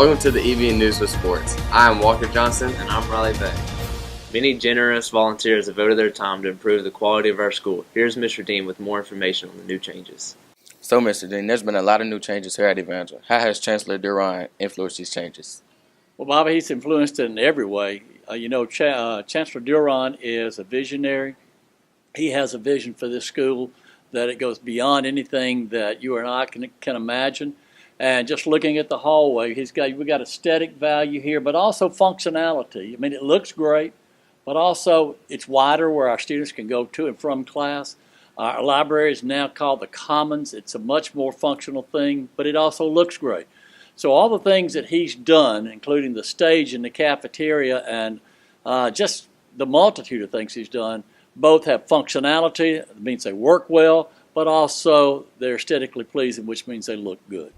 Welcome to the EBN News with Sports. I am Walker Johnson. And I'm Riley Bay. Many generous volunteers have devoted their time to improve the quality of our school. Here's Mr. Dean with more information on the new changes. So, Mr. Dean, there's been a lot of new changes here at Evangel. How has Chancellor Duran influenced these changes? Well, Bobby, he's influenced it in every way. Chancellor Duran is a visionary. He has a vision for this school that it goes beyond anything that you and I can imagine. And just looking at the hallway, we got aesthetic value here, but also functionality. I mean, it looks great, but also it's wider where our students can go to and from class. Our library is now called the Commons. It's a much more functional thing, but it also looks great. So all the things that he's done, including the stage and the cafeteria and just the multitude of things he's done, both have functionality, it means they work well, but also they're aesthetically pleasing, which means they look good.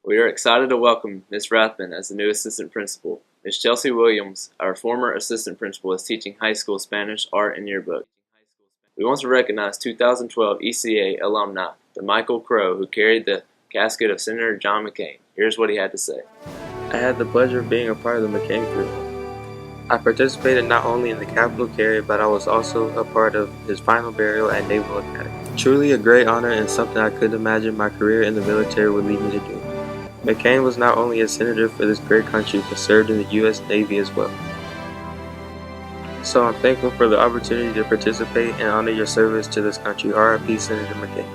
We are excited to welcome Ms. Rathman as the new assistant principal. Ms. Chelsea Williams, our former assistant principal, is teaching high school Spanish, art, and yearbook. We want to recognize 2012 ECA alumni, the Michael Crow, who carried the casket of Senator John McCain. Here's what he had to say. I had the pleasure of being a part of the McCain crew. I participated not only in the capital carry, but I was also a part of his final burial at Naval Academy. Truly a great honor and something I couldn't imagine my career in the military would lead me to do. McCain was not only a senator for this great country, but served in the U.S. Navy as well. So I'm thankful for the opportunity to participate and honor your service to this country. R.I.P. Senator McCain.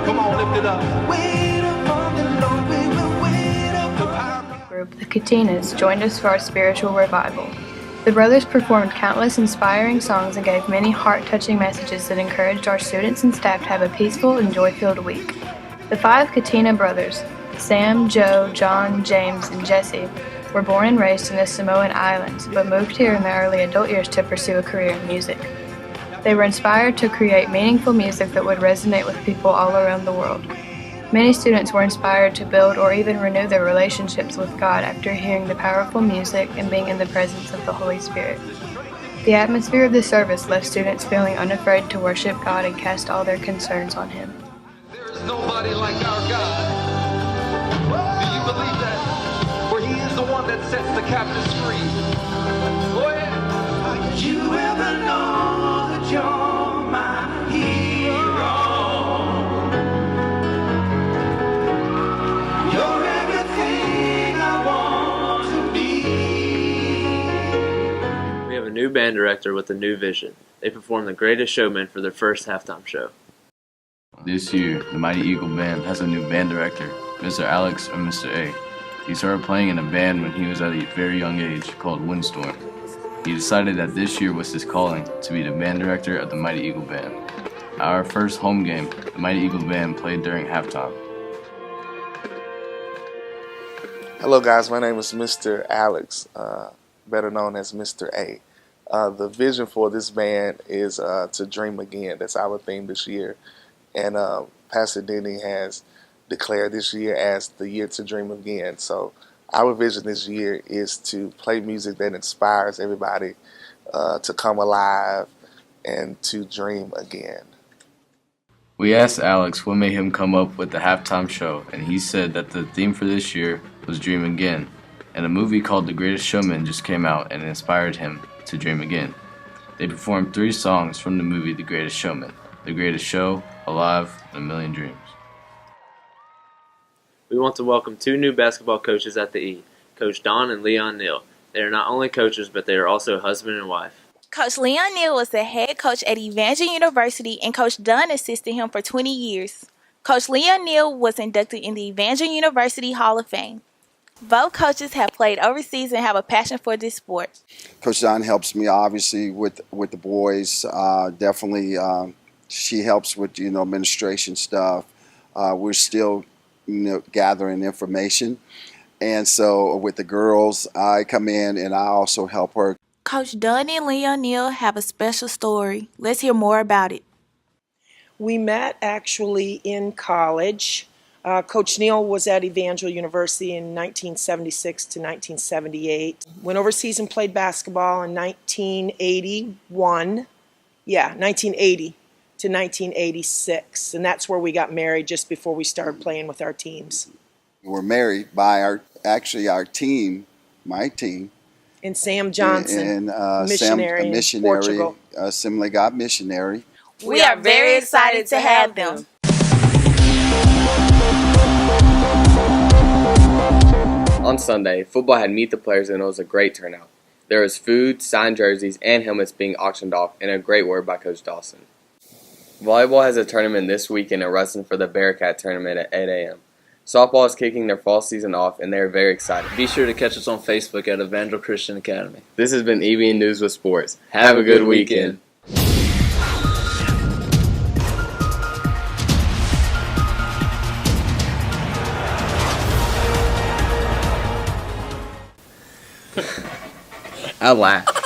Come on, lift it up. Group, the Katinas, joined us for our spiritual revival. The brothers performed countless inspiring songs and gave many heart-touching messages that encouraged our students and staff to have a peaceful and joy-filled week. The 5 Katina brothers, Sam, Joe, John, James, and Jesse, were born and raised in the Samoan Islands, but moved here in their early adult years to pursue a career in music. They were inspired to create meaningful music that would resonate with people all around the world. Many students were inspired to build or even renew their relationships with God after hearing the powerful music and being in the presence of the Holy Spirit. The atmosphere of the service left students feeling unafraid to worship God and cast all their concerns on Him. There is nobody like our God. Do you believe that? For He is the one that sets the captives free. Go ahead. Did you ever know that you're my hero? You're everything I want to be. We have a new band director with a new vision. They performed The Greatest Showman for their first halftime show. This year, the Mighty Eagle Band has a new band director, Mr. Alex or Mr. A. He started playing in a band when he was at a very young age called Windstorm. He decided that this year was his calling to be the band director of the Mighty Eagle Band. At our first home game, the Mighty Eagle Band played during halftime. Hello guys, my name is Mr. Alex, better known as Mr. A. The vision for this band is to dream again. That's our theme this year. And Pastor Denny has declared this year as the year to dream again. So our vision this year is to play music that inspires everybody to come alive and to dream again. We asked Alex what made him come up with the halftime show, and he said that the theme for this year was Dream Again, and a movie called The Greatest Showman just came out and inspired him to dream again. They performed 3 songs from the movie The Greatest Showman: The Greatest Show, Alive, and A Million Dreams. We want to welcome 2 new basketball coaches at the E, Coach Don and Leon Neal. They are not only coaches, but they are also husband and wife. Coach Leon Neal was the head coach at Evangel University, and Coach Dunn assisted him for 20 years. Coach Leon Neal was inducted in the Evangel University Hall of Fame. Both coaches have played overseas and have a passion for this sport. Coach Dunn helps me obviously with the boys. Definitely, she helps with administration stuff. We're still gathering information, and so with the girls, I come in and I also help her. Coach Dunn and Leon Neal have a special story. Let's hear more about it. We met actually in college. Coach Neal was at Evangel University in 1976 to 1978. Went overseas and played basketball in 1981. 1980. to 1986, and that's where we got married just before we started playing with our teams. We were married by our team, my team. And Sam Johnson, missionary in Portugal. Assembly of God missionary. We are very excited to have them. On Sunday, football had Meet the Players and it was a great turnout. There was food, signed jerseys, and helmets being auctioned off, and a great word by Coach Dawson. Volleyball has a tournament this weekend in Ruston for the Bearcat tournament at 8 a.m. Softball is kicking their fall season off, and they are very excited. Be sure to catch us on Facebook at Evangel Christian Academy. This has been EBN News with Sports. Have a good weekend. I laughed.